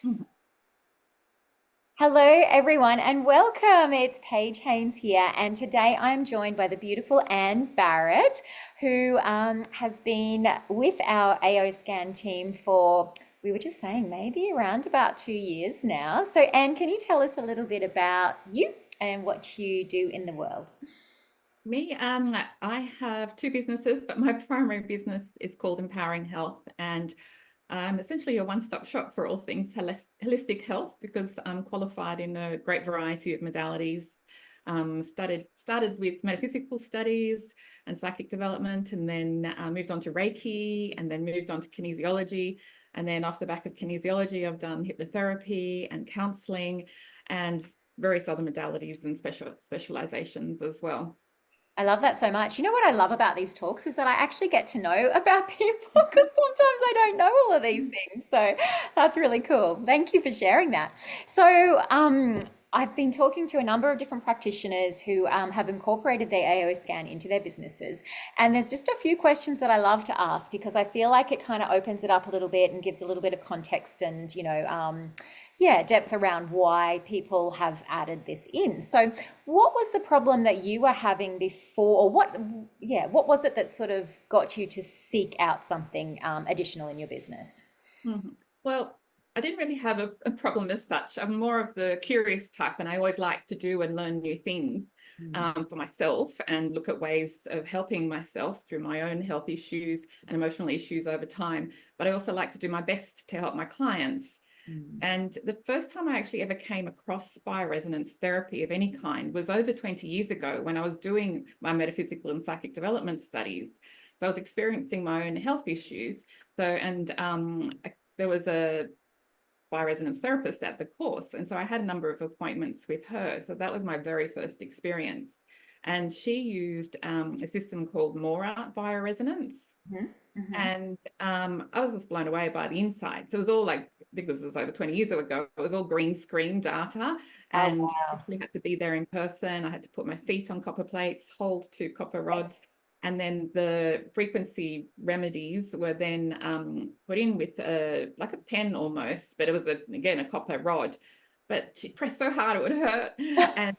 Mhm. Hello, everyone, and welcome. It's Paige Haines here, and today I'm joined by the beautiful Anne Barrett, who has been with our AO Scan team for, we were just saying, maybe around about 2 years now. So, Anne, can you tell us a little bit about you and what you do in the world? Me, I have two businesses, but my primary business is called Empowering Health, and I'm essentially a one-stop shop for all things holistic health because I'm qualified in a great variety of modalities. Started with metaphysical studies and psychic development, and then moved on to Reiki, and then moved on to kinesiology, and then off the back of kinesiology, I've done hypnotherapy and counselling, and various other modalities and specializations as well. I love that so much. You know what I love about these talks is that I actually get to know about people because sometimes I don't know all of these things. So that's really cool. Thank you for sharing that. So, I've been talking to a number of different practitioners who have incorporated their AO scan into their businesses. And there's just a few questions that I love to ask because I feel like it kind of opens it up a little bit and gives a little bit of context and, yeah, depth around why people have added this in. So, what was the problem that you were having before, or what was it that sort of got you to seek out something additional in your business? Mhm. Well, I didn't really have a problem as such. I'm more of the curious type, and I always like to do and learn new things Mm, for myself and look at ways of helping myself through my own health issues and emotional issues over time. But I also like to do my best to help my clients. mm. And the first time I actually ever came across bioresonance therapy of any kind was over 20 years ago when I was doing my metaphysical and psychic development studies. So I was experiencing my own health issues. So, and there was a bioresonance therapist at the course. And so I had a number of appointments with her. So that was my very first experience. And she used a system called Mora bioresonance. Mhm, mhm. And I was just blown away by the insights. It was all like, because it was over 20 years ago, it was all green screen data. Oh, And I wow. actually had to be there in person. I had to put my feet on copper plates, hold to copper rods. And then the frequency remedies were then put in with like a pen almost, but it was, again, a copper rod. But she pressed so hard it would hurt. And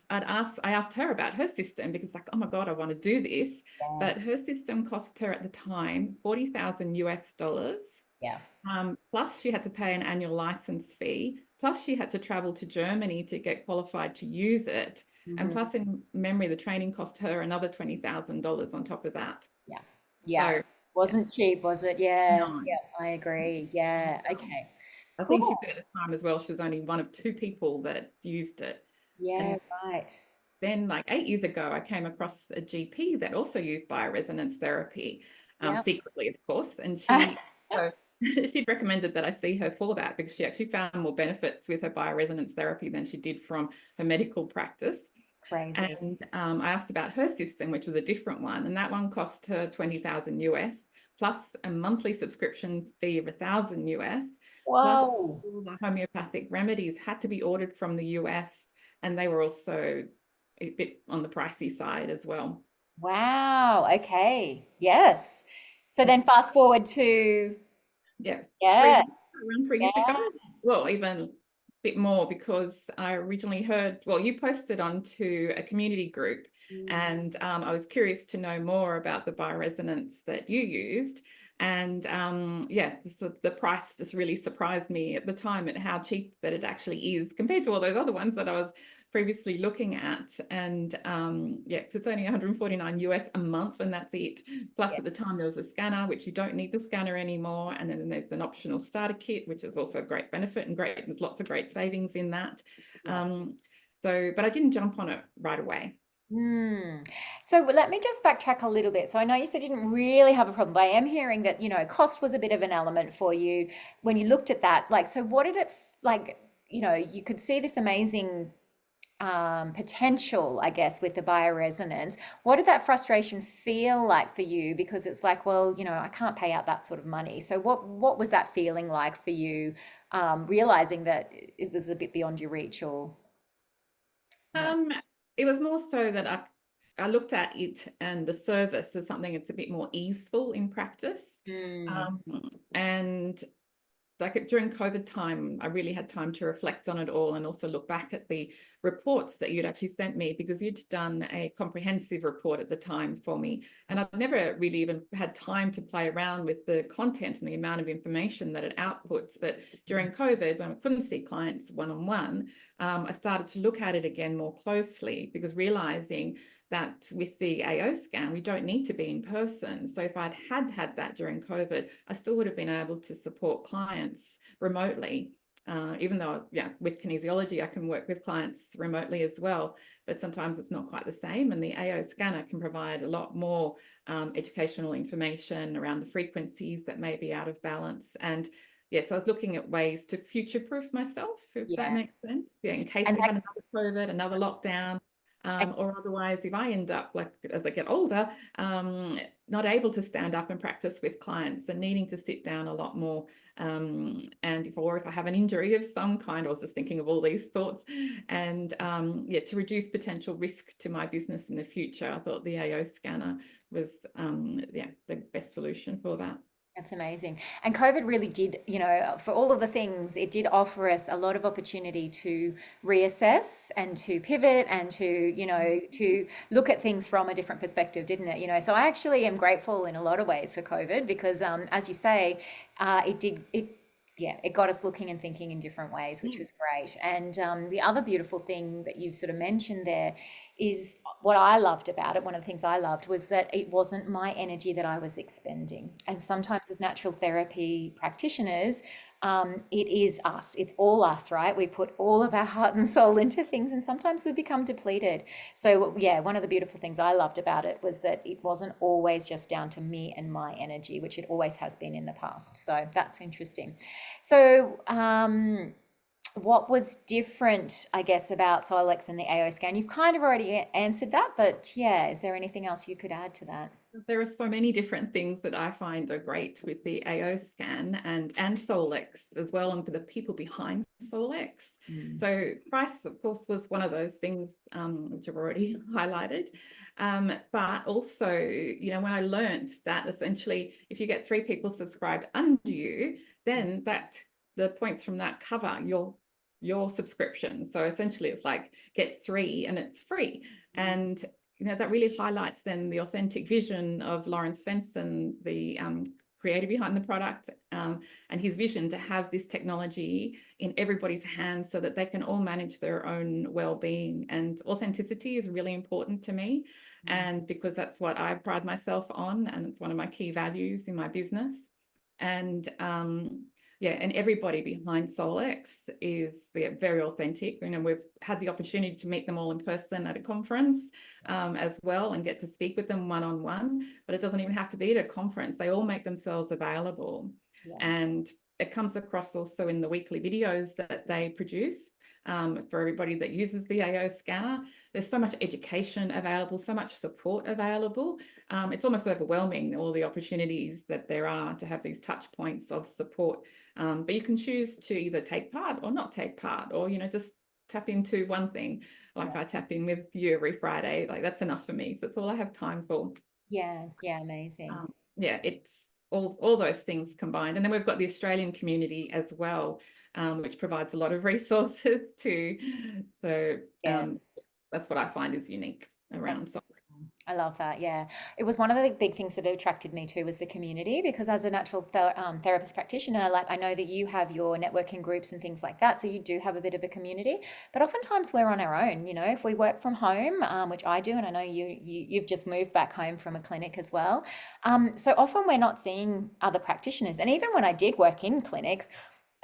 I asked her about her system because, like, oh my God, I want to do this. Yeah, But her system cost her at the time 40,000 US dollars. yeah. Plus, she had to pay an annual license fee. Plus, she had to travel to Germany to get qualified to use it. And Mhm. plus, in memory, the training cost her another $20,000 on top of that. Yeah, yeah. So, yeah, Wasn't cheap, was it? Yeah, no. yeah, I agree. Yeah, okay. I think she Cool. said at the time as well, she was only one of two people that used it. Yeah, And right. then, like 8 years ago, I came across a GP that also used bioresonance therapy, Yeah. secretly, of course. And so she'd recommended that I see her for that because she actually found more benefits with her bioresonance therapy than she did from her medical practice. Crazy. And I asked about her system, which was a different one, and that one cost her 20,000 US plus a monthly subscription fee of 1,000 US, plus Whoa. all the homeopathic remedies had to be ordered from the US, and they were also a bit on the pricey side as well. Wow. Okay. Yes. So then fast forward to Yeah, yes. around 3 years ago. Yes. Well, even a bit more because I originally heard, well, you posted onto a community group, Mm, and I was curious to know more about the bioresonance that you used. And yeah, the price just really surprised me at the time at how cheap that it actually is compared to all those other ones that I was previously looking at. And yeah, it's only 149 US a month, and that's it. Plus, yeah. at the time, there was a scanner, which you don't need the scanner anymore. And then there's an optional starter kit, which is also a great benefit and great. There's lots of great savings in that. Yeah. Um, but I didn't jump on it right away. Hmm. So let me just backtrack a little bit. So I know you said you didn't really have a problem, but I am hearing that, cost was a bit of an element for you when you looked at that. Like, so what did it like, you could see this amazing potential, I guess, with the bioresonance. What did that frustration feel like for you? Because it's like, well, I can't pay out that sort of money. So what was that feeling like for you, realizing that it was a bit beyond your reach or not? Um, it was more so that I looked at it and the service as something that's a bit more easeful in practice. Mm, Um, and like during COVID time, I really had time to reflect on it all and also look back at the reports that you'd actually sent me, because you'd done a comprehensive report at the time for me. And I've never really even had time to play around with the content and the amount of information that it outputs. But during COVID, when I couldn't see clients one-on-one, I started to look at it again more closely, because realizing that with the AO scan, we don't need to be in person. So if I'd had that during COVID, I still would have been able to support clients remotely. Even though, yeah, with kinesiology, I can work with clients remotely as well, but sometimes it's not quite the same. And the AO scanner can provide a lot more educational information around the frequencies that may be out of balance. And yes, I was looking at ways to future-proof myself, if that Yeah. makes sense. Yeah, in case And we had another COVID, another lockdown, or otherwise, if I end up, like as I get older, not able to stand up and practice with clients and needing to sit down a lot more, and if I have an injury of some kind, I was just thinking of all these thoughts, and yeah, to reduce potential risk to my business in the future, I thought the AO scanner was yeah, the best solution for that. That's amazing. And COVID really did, for all of the things, it did offer us a lot of opportunity to reassess and to pivot and to look at things from a different perspective, didn't it? So I actually am grateful in a lot of ways for COVID because, as you say, it got us looking and thinking in different ways, which was great. And the other beautiful thing that you sort of mentioned there is what I loved about it. One of the things I loved was that it wasn't my energy that I was expending. And sometimes as natural therapy practitioners, it is us. It's all us, right? We put all of our heart and soul into things, and sometimes we become depleted. So, yeah, one of the beautiful things I loved about it was that it wasn't always just down to me and my energy, which it always has been in the past. So that's interesting. So, what was different, I guess, about Solex and the AO scan? You've kind of already answered that, but yeah, is there anything else you could add to that? There are so many different things that I find are great with the AO scan and Solex as well, and for the people behind Solex. So price, of course, was one of those things which I've already highlighted. But also, when I learned that essentially if you get 3 people subscribed under you, then the points from that cover your subscription. So essentially it's like get 3 and it's free. And that really highlights then the authentic vision of Lawrence Svensson, the creator behind the product, and his vision to have this technology in everybody's hands so that they can all manage their own well-being. And authenticity is really important to me, and because that's what I pride myself on, and it's one of my key values in my business. And yeah, and everybody behind Solex is very authentic. We've had the opportunity to meet them all in person at a conference as well and get to speak with them one-on-one, but it doesn't even have to be at a conference. They all make themselves available. Yeah. And it comes across also in the weekly videos that they produce for everybody that uses the AO scanner. There's so much education available, so much support available. It's almost overwhelming, all the opportunities that there are to have these touch points of support. But you can choose to either take part or not take part, or, just tap into one thing. Like I tap in with you every Friday, like that's enough for me. So that's all I have time for. Yeah, amazing. Yeah, it's all those things combined. And then we've got the Australian community as well, which provides a lot of resources too. So that's what I find is unique around Solex. I love that. Yeah. It was one of the big things that attracted me to was the community because as a natural therapist practitioner, like I know that you have your networking groups and things like that. So you do have a bit of a community, but oftentimes we're on our own, if we work from home, which I do, and I know you've just moved back home from a clinic as well. So often we're not seeing other practitioners. And even when I did work in clinics,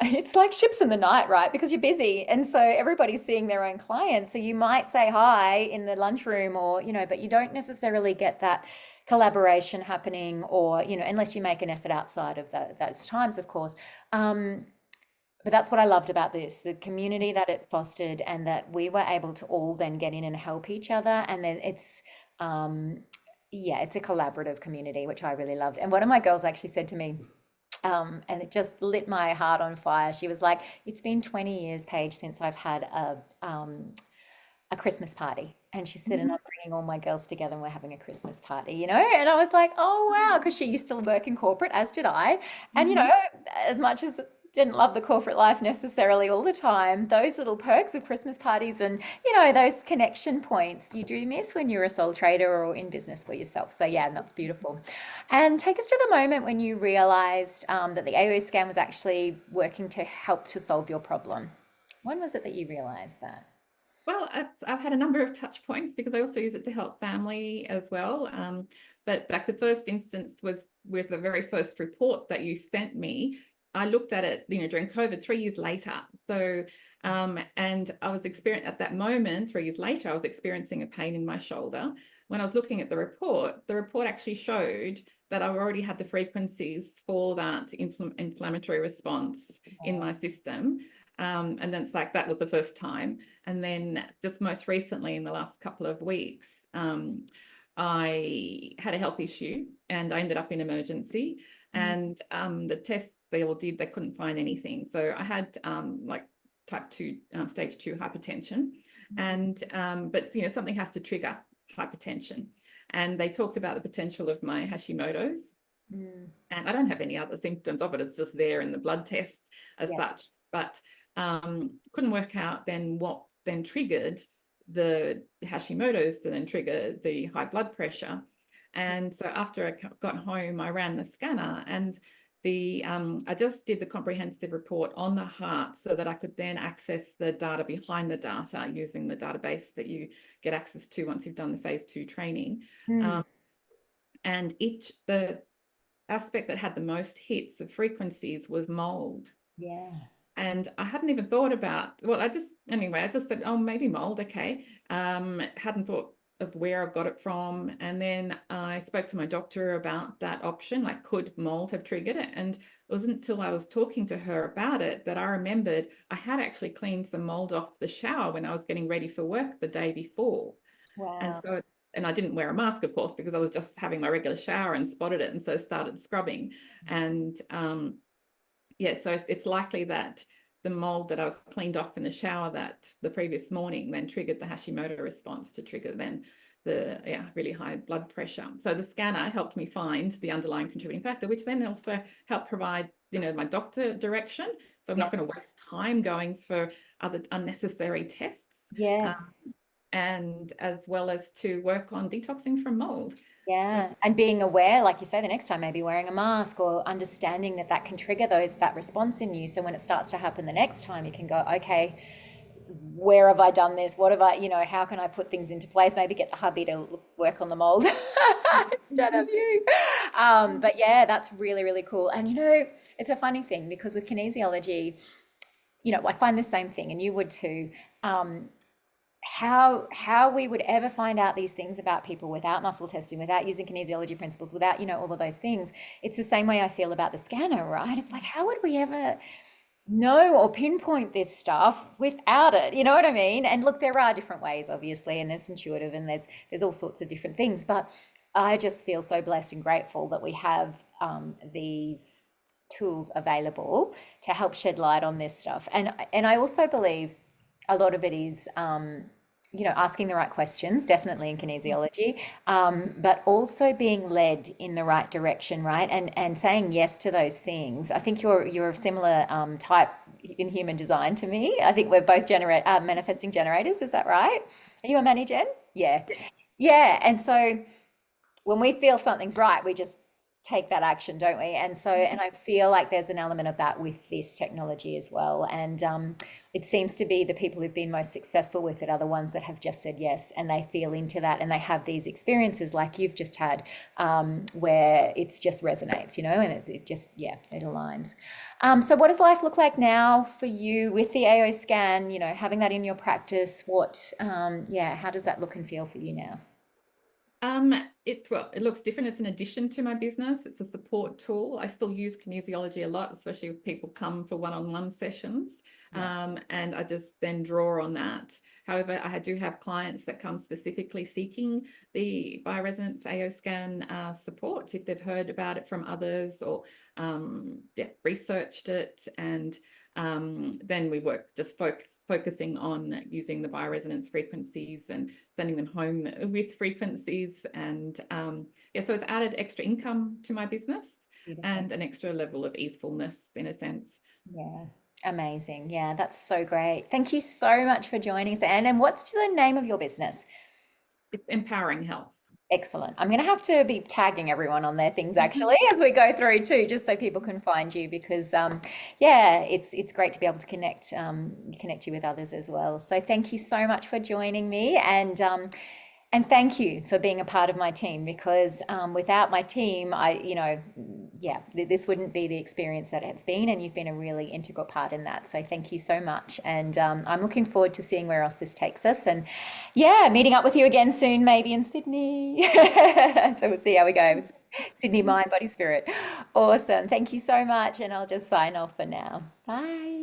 it's like ships in the night, right? Because you're busy. And so everybody's seeing their own clients. So you might say hi in the lunchroom or, but you don't necessarily get that collaboration happening or, unless you make an effort outside of those times, of course. But that's what I loved about this, the community that it fostered and that we were able to all then get in and help each other. And then it's a collaborative community, which I really loved. And one of my girls actually said to me, and it just lit my heart on fire. She was like, "It's been 20 years, Paige, since I've had a Christmas party." And she said, "And I'm bringing all my girls together and we're having a Christmas party," And I was like, "Oh, wow," because she used to work in corporate, as did I. And, as much as didn't love the corporate life necessarily all the time, those little perks of Christmas parties and, you know, those connection points you do miss when you're a sole trader or in business for yourself. So yeah, that's beautiful. And take us to the moment when you realized that the AO scan was actually working to help to solve your problem. When was it that you realized that? Well, I've had a number of touch points because I also use it to help family as well. But like the first instance was with the very first report that you sent me. I looked at it, during COVID 3 years later. So, and I was experiencing at that moment, 3 years later, I was experiencing a pain in my shoulder. When I was looking at the report actually showed that I already had the frequencies for that inflammatory response in my system. And then it's like that was the first time. And then just most recently, in the last couple of weeks, I had a health issue and I ended up in emergency. And the tests they all did, they couldn't find anything. So I had like type 2, stage 2 hypertension. And but something has to trigger hypertension. And they talked about the potential of my Hashimoto's. Mm, And I don't have any other symptoms of it. It's just there in the blood tests as yeah. such. But couldn't work out then what then triggered the Hashimoto's to then trigger the high blood pressure. And so after I got home, I ran the scanner and I just did the comprehensive report on the heart so that I could then access the data behind the data using the database that you get access to once you've done the phase 2 training. Mm, And the aspect that had the most hits of frequencies was mold. yeah. And I hadn't even thought about, well, I just said, oh, maybe mold, okay. Hadn't thought of where I got it from. And then I spoke to my doctor about that option, like could mold have triggered it? And it wasn't until I was talking to her about it that I remembered I had actually cleaned some mold off the shower when I was getting ready for work the day before. And Wow. so, and I didn't wear a mask, of course, because I was just having my regular shower and spotted it. And so started scrubbing. And yeah, so it's likely that the mold that I was cleaned off in the shower that the previous morning then triggered the Hashimoto response to trigger then the really high blood pressure. So the scanner helped me find the underlying contributing factor, which then also helped provide, my doctor direction. So I'm Yeah. not going to waste time going for other unnecessary tests. Yes. And as well as to work on detoxing from mold. So, Yeah, and being aware, like you say, the next time maybe wearing a mask or understanding that that can trigger that response in you. So when it starts to happen the next time, you can go, okay, where have I done this? What have I, how can I put things into place? Maybe get the hubby to work on the mold instead of you. But yeah, that's really, really cool. And it's a funny thing because with kinesiology, I find the same thing, and you would too. How we would ever find out these things about people without muscle testing, without using kinesiology principles, without all of those things. It's the same way I feel about the scanner, right? It's like, how would we ever know or pinpoint this stuff without it? You know what I mean? And look, there are different ways, obviously, and there's intuitive and there's all sorts of different things, but I just feel so blessed and grateful that we have these tools available to help shed light on this stuff. And I also believe a lot of it is asking the right questions, definitely in kinesiology, but also being led in the right direction, right? And saying yes to those things. I think you're a similar type in human design to me. I think we're both manifesting generators. Is that right? Are you a Manny Gen? Yeah. Yeah. And so when we feel something's right, we just take that action, don't we? And I feel like there's an element of that with this technology as well. And it seems to be the people who've been most successful with it are the ones that have just said yes, and they feel into that, and they have these experiences like you've just had, where it's just resonates, and it just, yeah, it aligns. So what does life look like now for you with the AO scan, having that in your practice? How does that look and feel for you now? It looks different. It's an addition to my business. It's a support tool. I still use kinesiology a lot, especially if people come for one-on-one sessions. Yeah. And I just then draw on that. However, I do have clients that come specifically seeking the Bioresonance AO scan support if they've heard about it from others or researched it. And then we work just focusing on using the bioresonance frequencies and sending them home with frequencies. And so it's added extra income to my business Beautiful. and an extra level of easefulness in a sense. Yeah. Amazing. Yeah, that's so great. Thank you so much for joining us, Anne. And what's the name of your business? It's empowering health. Excellent. I'm going to have to be tagging everyone on their things actually as we go through too, just so people can find you because yeah, it's great to be able to connect you with others as well. So thank you so much for joining me and thank you for being a part of my team because without my team, yeah, this wouldn't be the experience that it's been, and you've been a really integral part in that. So thank you so much, and I'm looking forward to seeing where else this takes us, and yeah, meeting up with you again soon, maybe in Sydney. So we'll see how we go with Sydney Mind, Body, Spirit. Awesome. Thank you so much, and I'll just sign off for now. Bye.